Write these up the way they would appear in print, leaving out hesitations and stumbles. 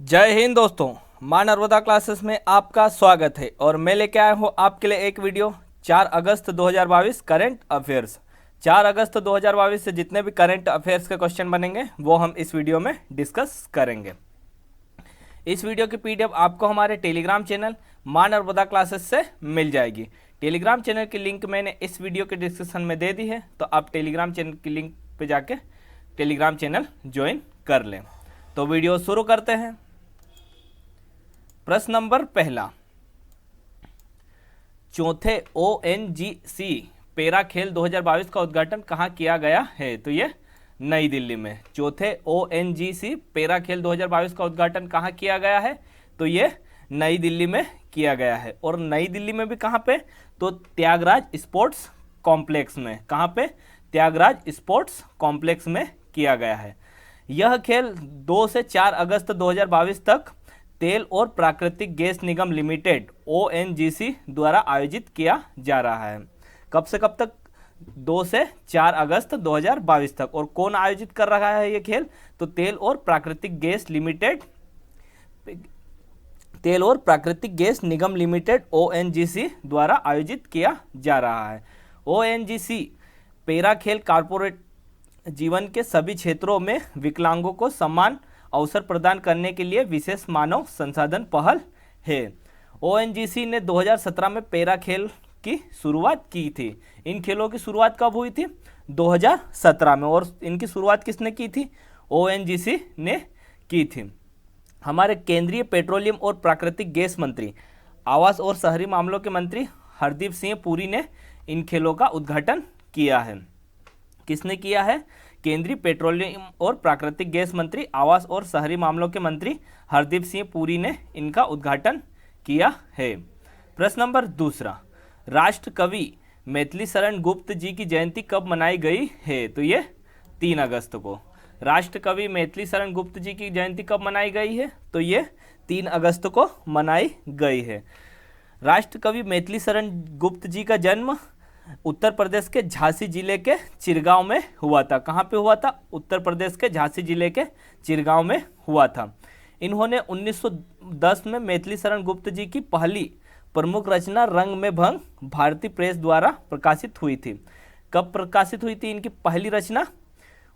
जय हिंद दोस्तों, मां नर्मदा क्लासेस में आपका स्वागत है और मैं लेके आया हूँ आपके लिए एक वीडियो 4 अगस्त 2022 करंट अफेयर्स। 4 अगस्त 2022 से जितने भी करंट अफेयर्स के क्वेश्चन बनेंगे वो हम इस वीडियो में डिस्कस करेंगे। इस वीडियो की पीडीएफ आपको हमारे टेलीग्राम चैनल मां नर्मदा क्लासेस से मिल जाएगी। टेलीग्राम चैनल की लिंक मैंने इस वीडियो के डिस्क्रिप्शन में दे दी है, तो आप टेलीग्राम चैनल की लिंक पे जाके टेलीग्राम चैनल ज्वाइन कर लें। तो वीडियो शुरू करते हैं। प्रश्न नंबर पहला, चौथे ONGC पैरा खेल 2022 का उद्घाटन कहाँ किया गया है? तो ये नई दिल्ली में। चौथे ONGC पैरा खेल 2022 का उद्घाटन कहाँ किया गया है? तो ये नई दिल्ली में किया गया है। और नई दिल्ली में भी कहाँ पे? तो त्यागराज स्पोर्ट्स कॉम्प्लेक्स में। कहाँ पे? त्यागराज स्पोर्ट्स कॉम्प्लेक्स में किया गया है। यह खेल 2 से 4 अगस्त 2022 तक तेल और प्राकृतिक गैस निगम लिमिटेड ONGC द्वारा आयोजित किया जा रहा है। कब से कब तक? 2 से 4 अगस्त 2022 तक। और कौन आयोजित कर रहा है ये खेल? तो तेल और प्राकृतिक गैस निगम लिमिटेड ONGC द्वारा आयोजित किया जा रहा है। ONGC पैरा खेल कॉर्पोरेट जीवन के सभी क्षेत्रों में विकलांगों को समान अवसर प्रदान करने के लिए विशेष मानव संसाधन पहल है। ONGC ने 2017 में पैरा खेल की शुरुआत की थी। इन खेलों की शुरुआत कब हुई थी? 2017 में। और इनकी शुरुआत किसने की थी? ONGC ने की थी। हमारे केंद्रीय पेट्रोलियम और प्राकृतिक गैस मंत्री, आवास और शहरी मामलों के मंत्री हरदीप सिंह पुरी ने इन खेलों का उद्घाटन किया है। किसने किया है? केंद्रीय पेट्रोलियम और प्राकृतिक गैस मंत्री, आवास और शहरी मामलों के मंत्री हरदीप सिंह पुरी ने इनका उद्घाटन किया है। प्रश्न नंबर दूसरा, राष्ट्र कवि मैथिली शरण गुप्त जी की जयंती कब मनाई गई है? तो ये 3 अगस्त को। राष्ट्र कवि मैथिली शरण गुप्त जी की जयंती कब मनाई गई है? तो ये 3 अगस्त को मनाई गई है। राष्ट्र कवि मैथिली शरण गुप्त जी का जन्म उत्तर प्रदेश के झांसी जिले के चिरगांव में हुआ था। कहाँ पे हुआ था? उत्तर प्रदेश के झांसी जिले के चिरगांव में हुआ था। इन्होंने 1910 में मैथिली शरण गुप्त जी की पहली प्रमुख रचना रंग में भंग भारतीय प्रेस द्वारा प्रकाशित हुई थी। कब प्रकाशित हुई थी इनकी पहली रचना?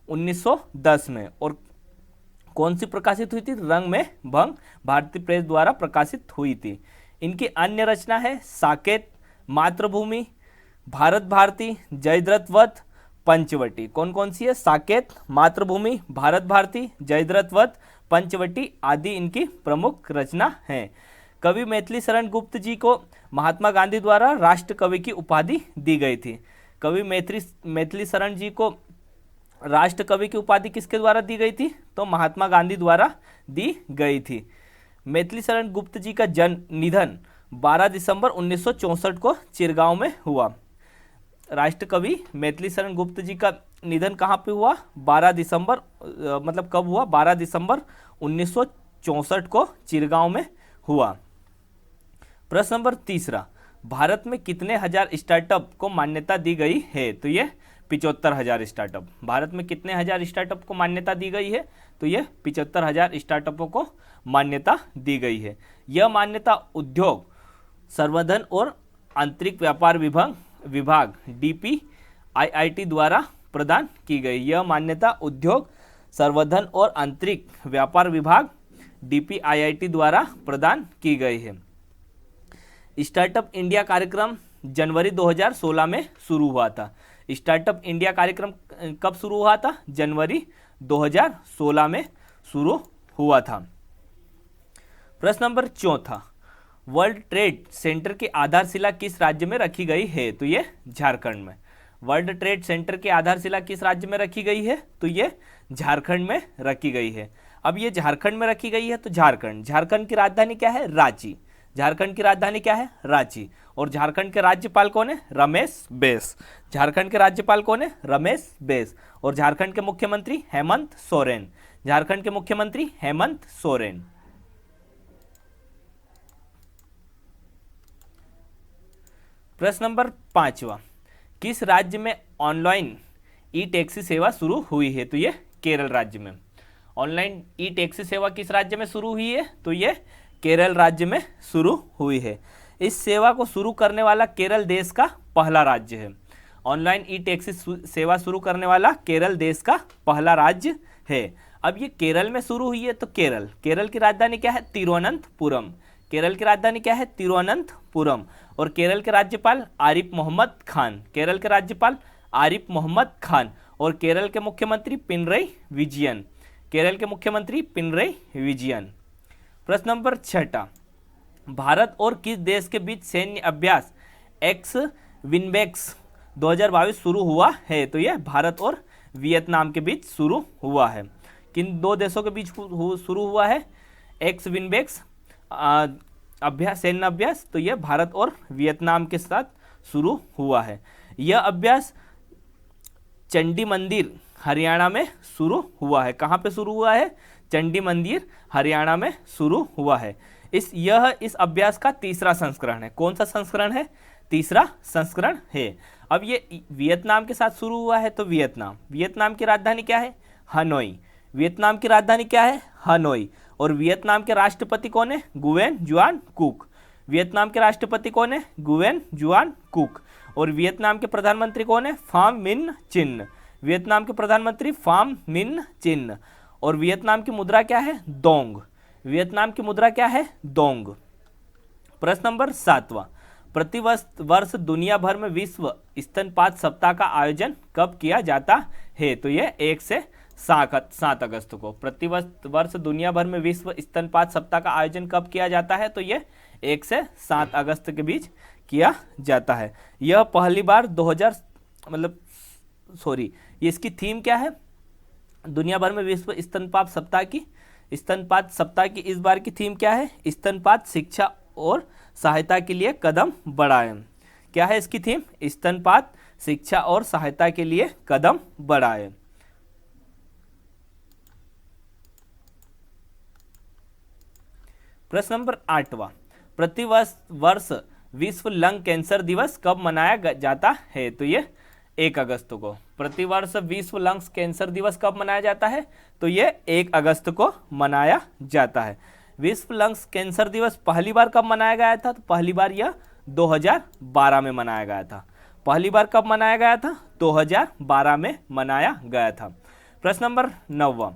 1910 में। और कौन सी प्रकाशित हुई थी? रंग में भंग भारतीय प्रेस द्वारा प्रकाशित हुई थी। इनकी अन्य रचना है साकेत, मातृभूमि, भारत भारती, जयद्रथ वध, पंचवटी। कौन कौन सी है? साकेत, मातृभूमि, भारत भारती, जयद्रथ वध, पंचवटी आदि इनकी प्रमुख रचना है। कवि मैथिली शरण गुप्त जी को महात्मा गांधी द्वारा राष्ट्र कवि की उपाधि दी गई थी। कवि मैथिली शरण जी को राष्ट्र कवि की उपाधि किसके द्वारा दी गई थी? तो महात्मा गांधी द्वारा दी गई थी। मैथिली शरण गुप्त जी का निधन 12 दिसंबर 1964 को चिरगांव में हुआ। राष्ट्र कवि मैथिली शरण गुप्त जी का निधन कहाँ पे हुआ? 12 दिसंबर, मतलब कब हुआ? 12 दिसंबर 1964 को चिरगांव में हुआ। प्रश्न नंबर तीसरा, भारत में कितने हजार स्टार्टअप को मान्यता दी गई है? तो ये 75,000 स्टार्टअप। भारत में कितने हजार स्टार्टअप को मान्यता दी गई है? तो ये 75,000 स्टार्टअपों को मान्यता दी गई है। यह मान्यता उद्योग संवर्धन और आंतरिक व्यापार विभाग DPIIT द्वारा प्रदान की गई। यह मान्यता उद्योग संवर्धन और आंतरिक व्यापार विभाग DPIIT द्वारा प्रदान की गई है। स्टार्टअप इंडिया कार्यक्रम जनवरी 2016 में शुरू हुआ था। स्टार्टअप इंडिया कार्यक्रम कब शुरू हुआ था? जनवरी 2016 में शुरू हुआ था। प्रश्न नंबर चौथा, वर्ल्ड ट्रेड सेंटर की आधारशिला किस राज्य में रखी गई है? तो ये झारखंड में। वर्ल्ड ट्रेड सेंटर की आधारशिला किस राज्य में रखी गई है? तो ये झारखंड में रखी गई है। अब ये झारखंड में रखी गई है तो झारखंड की राजधानी क्या है? रांची। झारखंड की राजधानी क्या है? रांची। और झारखंड के राज्यपाल कौन है? रमेश बैस। झारखंड के राज्यपाल कौन है? रमेश बैस। और झारखंड के मुख्यमंत्री हेमंत सोरेन। झारखंड के मुख्यमंत्री हेमंत सोरेन। प्रश्न नंबर 5वां, किस राज्य में ऑनलाइन ई टैक्सी सेवा शुरू हुई है? तो ये केरल राज्य में। ऑनलाइन ई टैक्सी सेवा किस राज्य में शुरू हुई है? तो ये केरल राज्य में शुरू हुई है। इस सेवा को शुरू करने वाला केरल देश का पहला राज्य है। ऑनलाइन ई टैक्सी सेवा शुरू करने वाला केरल देश का पहला राज्य है। अब ये केरल में शुरू हुई है, तो केरल की राजधानी क्या है? तिरुवनंतपुरम। केरल की राजधानी क्या है? तिरुवनंतपुरम। और केरल के राज्यपाल आरिफ मोहम्मद खान। केरल के राज्यपाल आरिफ मोहम्मद खान। और केरल के मुख्यमंत्री पिनरई विजयन। केरल के मुख्यमंत्री पिनरई विजयन। प्रश्न नंबर 6, भारत और किस देश के बीच सैन्य अभ्यास एक्स विनबेक्स 2022 शुरू हुआ है? तो यह भारत और वियतनाम के बीच शुरू हुआ है। किन दो देशों के बीच शुरू हुआ है एक्स विनबेक्स अभ्यास, सैन्य अभ्यास? तो यह भारत और वियतनाम के साथ शुरू हुआ है। यह अभ्यास चंडी मंदिर हरियाणा में शुरू हुआ है। कहाँ पे शुरू हुआ है? चंडी मंदिर हरियाणा में शुरू हुआ है। इस अभ्यास का तीसरा संस्करण है। कौन सा संस्करण है? तीसरा संस्करण है। अब ये वियतनाम के साथ शुरू हुआ है, तो वियतनाम की राजधानी क्या है? हनोई। वियतनाम की राजधानी क्या है? हनोई। और वियतनाम के राष्ट्रपति कौन है? गुयेन जुआन कुक। वियतनाम के राष्ट्रपति कौन है? गुयेन जुआन कुक। और वियतनाम के प्रधानमंत्री कौन है? फाम मिन चिन। वियतनाम के प्रधानमंत्री फाम मिन चिन। और वियतनाम की मुद्रा क्या है? दोंग। वियतनाम की मुद्रा क्या है? दोंग। प्रश्न नंबर 7, प्रतिवर्ष दुनिया भर में विश्व स्तनपात सप्ताह का आयोजन कब किया जाता है? तो यह 1 से 7 अगस्त को। प्रतिवर्ष दुनिया भर में विश्व स्तनपात सप्ताह का आयोजन कब किया जाता है? तो यह 1 से 7 अगस्त के बीच किया जाता है। यह पहली बार ये इसकी थीम क्या है? दुनिया भर में विश्व स्तनपात सप्ताह की इस बार की थीम क्या है? स्तनपात शिक्षा और सहायता के लिए कदम बढ़ाएं। क्या है इसकी थीम? स्तनपात शिक्षा और सहायता के लिए कदम बढ़ाएं। प्रश्न नंबर 8, प्रतिवर्ष विश्व लंग कैंसर दिवस कब मनाया जाता है? तो ये 1 अगस्त को। प्रतिवर्ष विश्व लंग कैंसर दिवस कब मनाया जाता है? तो ये 1 अगस्त को मनाया जाता है। विश्व लंग कैंसर दिवस पहली बार कब मनाया गया था? तो पहली बार यह 2012 में मनाया गया था। पहली बार कब मनाया गया था? 2012 में मनाया गया था। प्रश्न नंबर 9,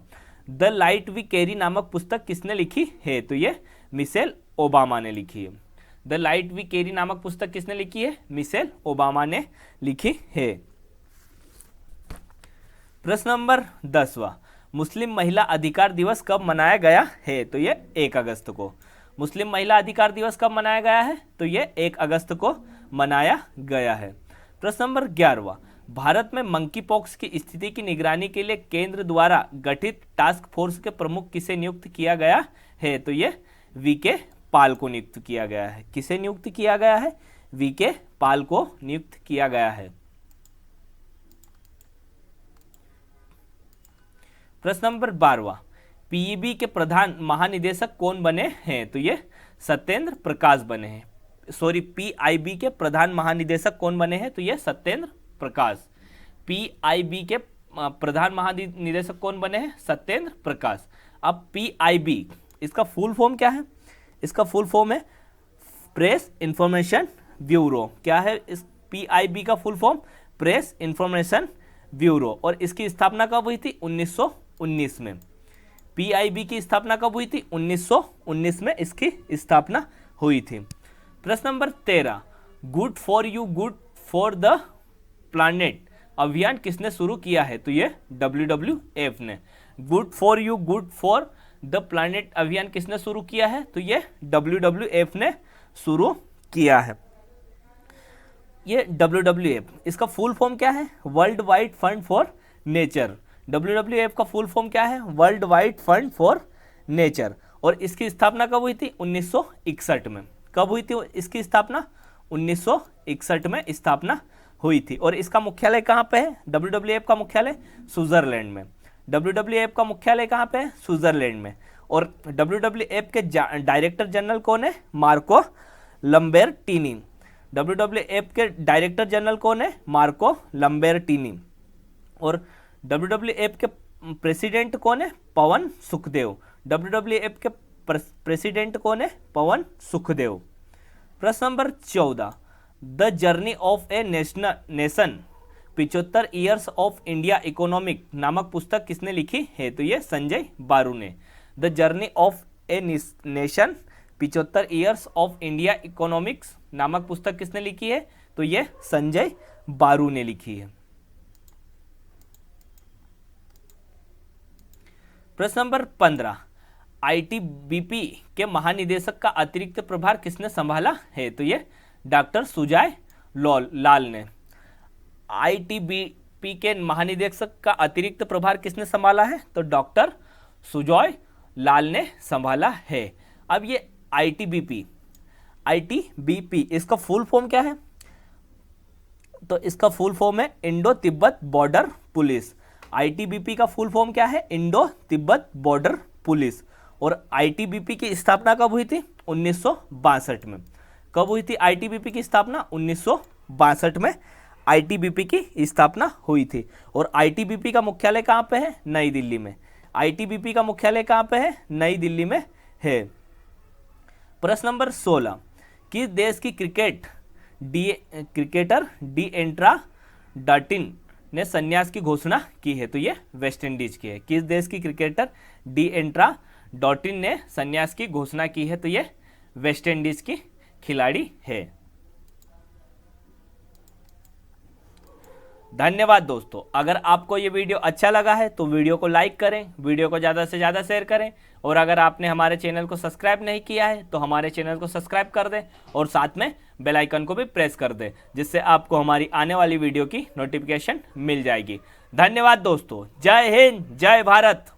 द लाइट वी कैरी नामक पुस्तक किसने लिखी है? तो ये मिशेल ओबामा ने लिखी है। द लाइट वी कैरी नामक पुस्तक किसने लिखी है? मिशेल ओबामा ने लिखी है। प्रश्न नंबर 10, मुस्लिम महिला अधिकार दिवस कब मनाया गया है? तो ये 1 अगस्त को। मुस्लिम महिला अधिकार दिवस कब मनाया गया है? तो ये 1 अगस्त को मनाया गया है। प्रश्न नंबर 11, भारत में मंकी पॉक्स की स्थिति की निगरानी के लिए केंद्र द्वारा गठित टास्क फोर्स के प्रमुख किसे नियुक्त किया गया है? तो ये वीके पाल को नियुक्त किया गया है। किसे नियुक्त किया गया है? वीके पाल को नियुक्त किया गया है। प्रश्न नंबर 12, पीईबी के प्रधान महानिदेशक कौन बने हैं? तो ये सत्येंद्र प्रकाश बने हैं। पीआईबी के प्रधान महानिदेशक कौन बने हैं? तो ये सत्येंद्र प्रकाश। पीआईबी के प्रधान महानिदेशक कौन बने हैं? सत्येंद्र प्रकाश। अब पीआईबी इसका फुल फॉर्म क्या है? इसका फुल फॉर्म है प्रेस इंफॉर्मेशन ब्यूरो। क्या है इस पीआईबी का full form? Press information bureau. और इसकी स्थापना कब हुई थी? 1919 में। पीआईबी की स्थापना कब हुई थी? 1919 में इसकी स्थापना हुई थी। प्रश्न number 13, good for you good for the planet अभियान किसने शुरू किया है? तो ये WWF ने। Good for you good for the planet अभियान किसने शुरू किया है? तो ये WWF ने शुरू किया है। ये WWF इसका फुल फॉर्म क्या है? World wide fund for nature. WWF का फुल फॉर्म क्या है? World wide fund for nature. और इसकी स्थापना कब हुई थी? 1961 में। कब हुई थी इसकी स्थापना? 1961 में स्थापना हुई थी। और इसका मुख्यालय कहाँ पे है? WWF का मुख्यालय स्विट्जरलैंड में। WWF का मुख्यालय कहाँ पे है? स्विट्जरलैंड में। और WWF के डायरेक्टर जनरल कौन है? मार्को लम्बेर्टिनी। WWF के डायरेक्टर जनरल कौन है? मार्को लम्बेर्टिनी। और WWF के प्रेसिडेंट कौन है? पवन सुखदेव। WWF के प्रेसिडेंट कौन है? पवन सुखदेव। प्रश्न number 14, the journey of a nation 75 years of India economic नामक पुस्तक किसने लिखी है? तो ये संजय बारू ने। The journey of a nation 75 years of India economics नामक पुस्तक किसने लिखी है? तो ये संजय बारू ने लिखी है। प्रश्न नंबर 15, ITBP के महानिदेशक का अतिरिक्त प्रभार किसने संभाला है? तो ये डॉक्टर सुजय लाल ने। ITBP के महानिदेशक का अतिरिक्त प्रभार किसने संभाला है? तो डॉक्टर सुजय लाल ने संभाला है। अब ये ITBP इसका फुल फॉर्म क्या है? तो इसका फुल फॉर्म है Indo Tibet border police. ITBP का फुल फॉर्म क्या है? Indo Tibet border police. और ITBP की स्थापना कब हुई थी? 1962 में। कब हुई थी ITBP की स्थापना? 1962 में ITBP की स्थापना हुई थी। और ITBP का मुख्यालय कहाँ पे है? नई दिल्ली में। ITBP का मुख्यालय कहाँ पे है? नई दिल्ली में है। प्रश्न नंबर 16, किस देश की क्रिकेटर डिएंड्रा डॉर्टिन ने संन्यास की घोषणा की है? तो ये वेस्ट इंडीज की है। किस देश की क्रिकेटर डिएंड्रा डॉर्टिन ने संन्यास की घोषणा की है? तो ये वेस्ट इंडीज की खिलाड़ी है। धन्यवाद दोस्तों। अगर आपको ये वीडियो अच्छा लगा है तो वीडियो को लाइक करें, वीडियो को ज़्यादा से ज़्यादा शेयर करें, और अगर आपने हमारे चैनल को सब्सक्राइब नहीं किया है तो हमारे चैनल को सब्सक्राइब कर दें और साथ में बेल आइकन को भी प्रेस कर दें, जिससे आपको हमारी आने वाली वीडियो की नोटिफिकेशन मिल जाएगी। धन्यवाद दोस्तों। जय हिंद, जय भारत।